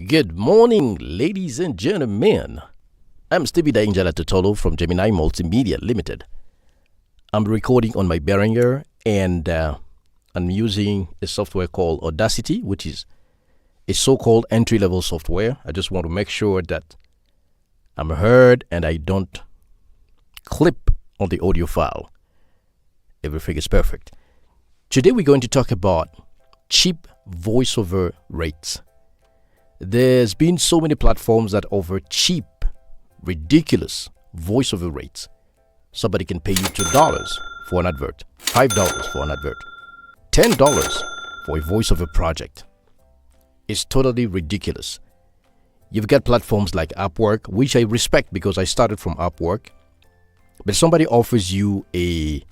Good morning, ladies and gentlemen. I'm Stevie the Angela Totolo from Gemini Multimedia Limited. I'm recording on my Behringer and I'm using a software called Audacity, which is a so-called entry-level software. I just want to make sure that I'm heard and I don't clip on the audio file. Everything is perfect. Today we're going to talk about cheap voiceover rates. There's been so many platforms that offer cheap, ridiculous voiceover rates. Somebody can pay you $2 for an advert, $5 for an advert, $10 for a voiceover project. It's totally ridiculous. You've got platforms like Upwork, which I respect because I started from Upwork. But somebody offers you a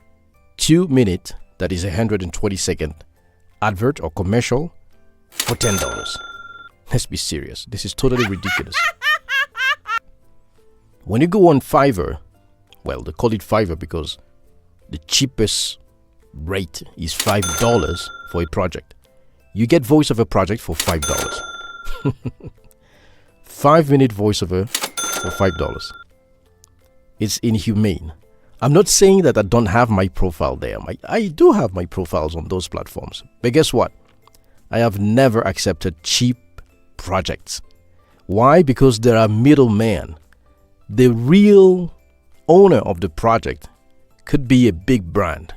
2-minute, that is 120-second advert or commercial for $10. Let's be serious. This is totally ridiculous. When you go on Fiverr, well, they call it Fiverr because the cheapest rate is $5 for a project. You get voiceover project for $5. 5-minute voiceover for $5. It's inhumane. I'm not saying that I don't have my profile there. I do have my profiles on those platforms. But guess what? I have never accepted cheap projects. Why? Because there are middlemen. The real owner of the project could be a big brand.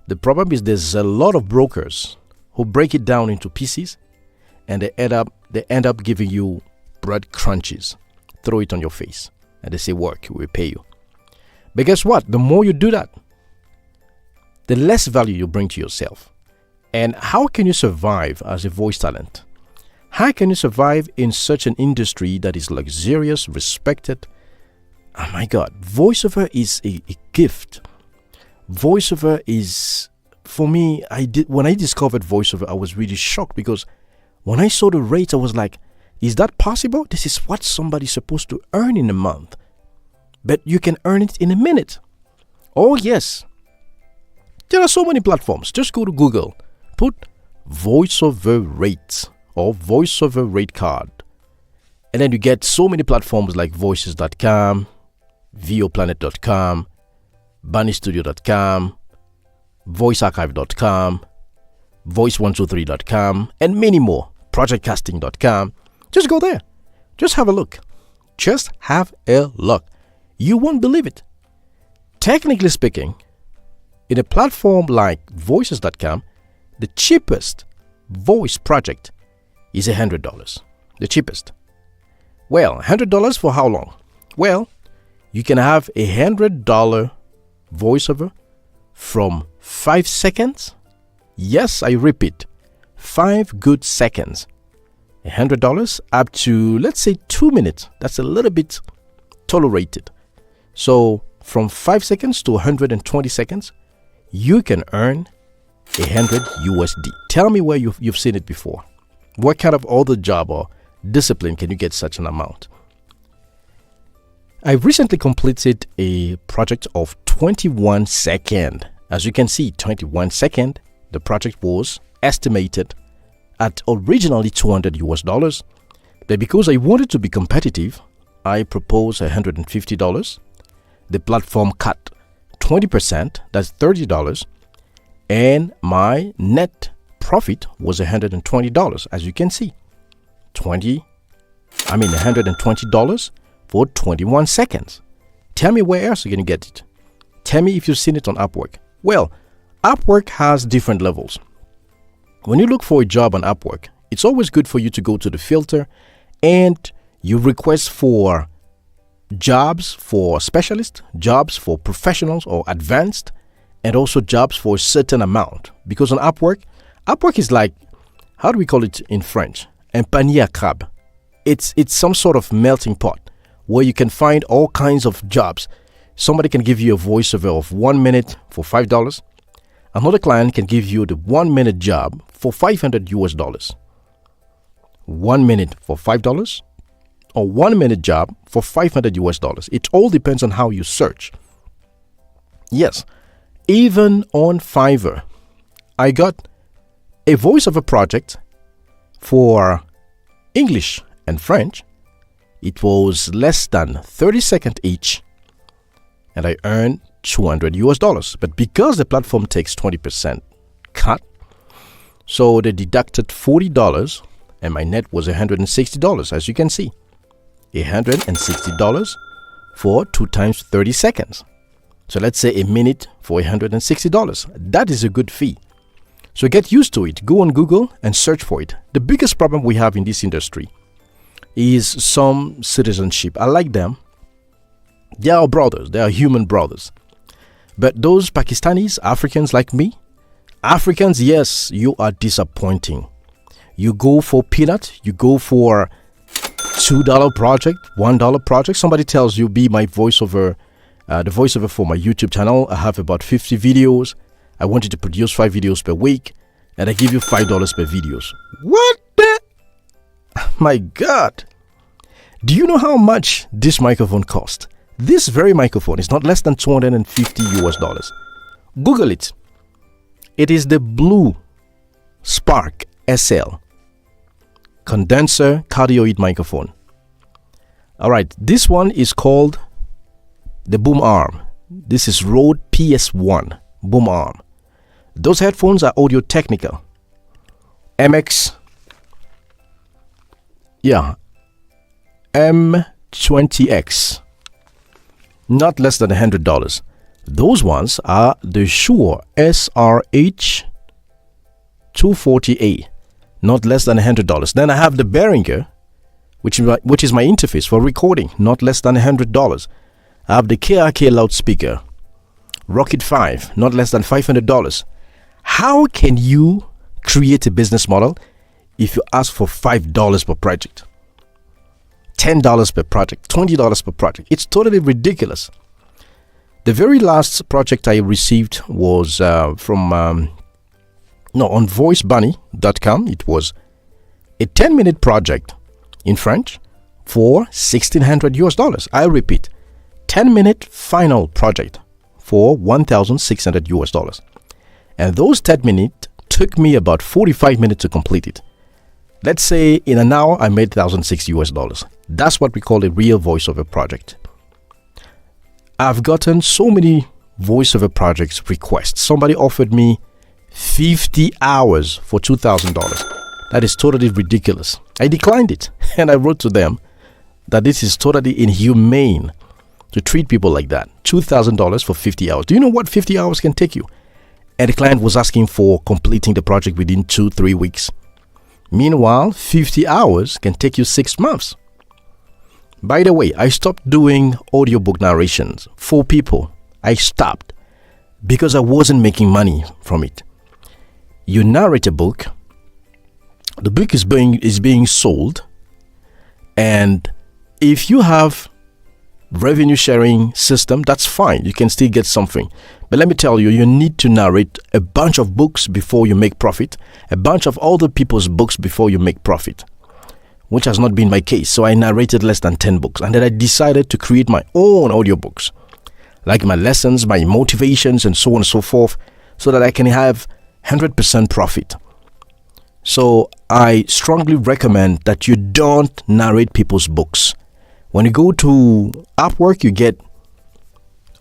The problem is there's a lot of brokers who break it down into pieces and they end up giving you bread crunches. Throw it on your face and they say, work, we'll pay you. But guess what? The more you do that, the less value you bring to yourself. And how can you survive as a voice talent? How can you survive in such an industry that is luxurious, respected? Oh my God, voiceover is a gift. Voiceover is, for me, when I discovered voiceover, I was really shocked because when I saw the rates, I was like, is that possible? This is what somebody's supposed to earn in a month. But you can earn it in a minute. Oh yes. There are so many platforms. Just go to Google. Put voiceover rates or voiceover rate card. And then you get so many platforms like voices.com, voplanet.com, bunnystudio.com, voicearchive.com, voice123.com, and many more. Projectcasting.com. Just go there. Just have a look. Just have a look. You won't believe it. Technically speaking, in a platform like voices.com, the cheapest voice project is $100. The cheapest. Well, $100 for how long? Well, you can have a $100 voiceover from 5 seconds. Yes, I repeat, 5 good seconds. $100 up to, let's say, 2 minutes. That's a little bit tolerated. So from 5 seconds to 120 seconds, you can earn $100 USD. Tell me where you've seen it before. What kind of other job or discipline can you get such an amount? I recently completed a project of 21 seconds. As you can see, 21 seconds. The project was estimated at originally $200 US. But because I wanted to be competitive, I proposed $150. The platform cut 20%, that's $30. And my net profit was $120, as you can see. $120 for 21 seconds. Tell me where else you're going to get it. Tell me if you've seen it on Upwork. Well, Upwork has different levels. When you look for a job on Upwork, it's always good for you to go to the filter and you request for jobs for specialists, jobs for professionals or advanced, and also jobs for a certain amount. Because on Upwork is like, how do we call it in French? Un panier à crabe. It's some sort of melting pot where you can find all kinds of jobs. Somebody can give you a voiceover of 1 minute for $5. Another client can give you the 1 minute job for $500 US. 1 minute for $5 or 1 minute job for $500 US. It all depends on how you search. Yes, even on Fiverr, I got a voiceover project for English and French, it was less than 30 seconds each, and I earned $200. But because the platform takes 20% cut, so they deducted $40, and my net was $160, as you can see. $160 for 2 times 30 seconds. So let's say a minute for $160. That is a good fee. So get used to it. Go on Google and search for it. The biggest problem we have in this industry is some citizenship. I like them. They are brothers. They are human brothers. But those Pakistanis, Africans like me, Africans, yes, you are disappointing. You go for peanut, you go for $2 project, $1 project. Somebody tells you, be my voiceover, the voiceover for my YouTube channel. I have about 50 videos. I want you to produce 5 videos per week, and I give you $5 per videos. What the? My God. Do you know how much this microphone cost? This very microphone is not less than $250. Google it. It is the Blue Spark SL condenser cardioid microphone. All right, this one is called the boom arm. This is Rode PS1 boom arm. Those headphones are Audio Technica MX, M20X, not less than $100. Those ones are the Shure SRH 240A, not less than $100. Then I have the Behringer, which is my interface for recording, not less than $100. I have the KRK loudspeaker, Rocket 5, not less than $500. How can you create a business model if you ask for $5 per project, $10 per project, $20 per project? It's totally ridiculous. The very last project I received was on voicebunny.com. It was a 10-minute project in French for $1,600. I repeat, 10-minute final project for $1,600. And those 10 minutes took me about 45 minutes to complete it. Let's say in an hour I made $1,006. That's what we call a real voiceover project. I've gotten so many voiceover projects requests. Somebody offered me 50 hours for $2,000. That is totally ridiculous. I declined it, and I wrote to them that this is totally inhumane to treat people like that. $2,000 for 50 hours. Do you know what 50 hours can take you? And the client was asking for completing the project within 2-3 weeks. Meanwhile, 50 hours can take you 6 months. By the way, I stopped doing audiobook narrations for people. I stopped because I wasn't making money from it. You narrate a book, the book is being sold, and if you have revenue sharing system, that's fine. You can still get something. But let me tell you, you need to narrate a bunch of books before you make profit, a bunch of other people's books before you make profit, which has not been my case. So I narrated less than 10 books, and then I decided to create my own audiobooks, like my lessons, my motivations, and so on and so forth, so that I can have 100% profit. So I strongly recommend that you don't narrate people's books. When you go to Upwork, you get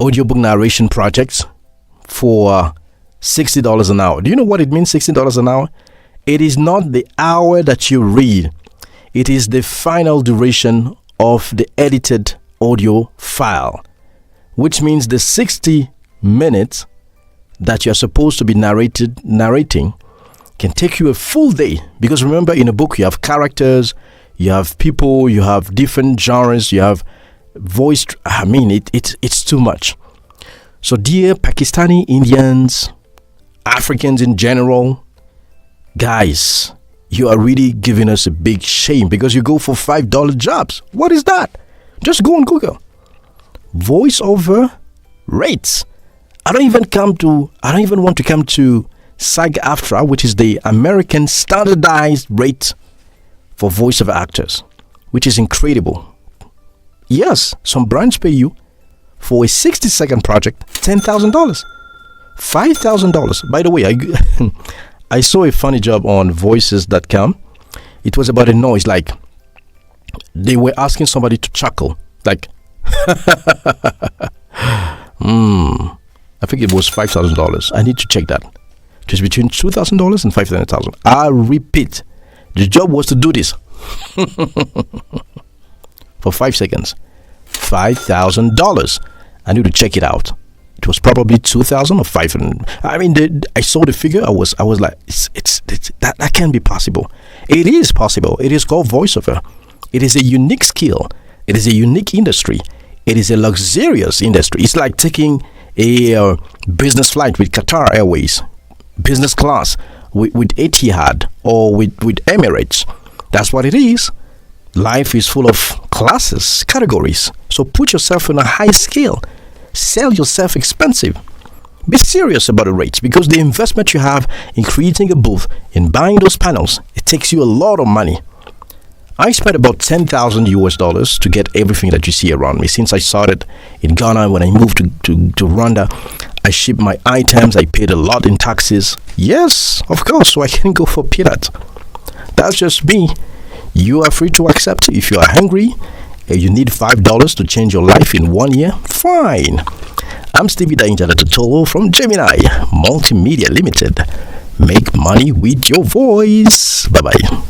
audiobook narration projects for $60 an hour. Do you know what it means, $60 an hour? It is not the hour that you read. It is the final duration of the edited audio file, which means the 60 minutes that you're supposed to be narrating can take you a full day. Because remember, in a book, you have characters, you have people, you have different genres, you have voice. I mean, it's too much. So dear Pakistani, Indians, Africans in general, guys, you are really giving us a big shame because you go for $5 jobs. What is that? Just go on Google. Voiceover rates. I don't even want to come to SAG-AFTRA, which is the American standardized rate for voiceover actors, which is incredible. Yes, some brands pay you for a 60-second project $10,000, $5,000. By the way, I saw a funny job on voices.com. It was about a noise, like they were asking somebody to chuckle. Like, I think it was $5,000. I need to check that. It was between $2,000 and $500,000. I repeat, the job was to do this for 5 seconds. $5,000. I need to check it out. It was probably 2,000 or 500. I mean, I saw the figure. I was like, that can't be possible. It is possible. It is called voiceover. It is a unique skill. It is a unique industry. It is a luxurious industry. It's like taking a business flight with Qatar Airways, business class with Etihad or with Emirates. That's what it is. Life is full of classes, categories. So put yourself on a high scale. Sell yourself expensive. Be serious about the rates, because the investment you have in creating a booth, in buying those panels, it takes you a lot of money. I spent about $10,000 to get everything that you see around me. Since I started in Ghana, when I moved to Rwanda, I shipped my items. I paid a lot in taxes. Yes, of course, so I can go for peanuts. That's just me. You are free to accept. If you are hungry and you need $5 to change your life in 1 year, fine. I'm Stevie Danger Totolo from Gemini Multimedia Limited. Make money with your voice. Bye-bye.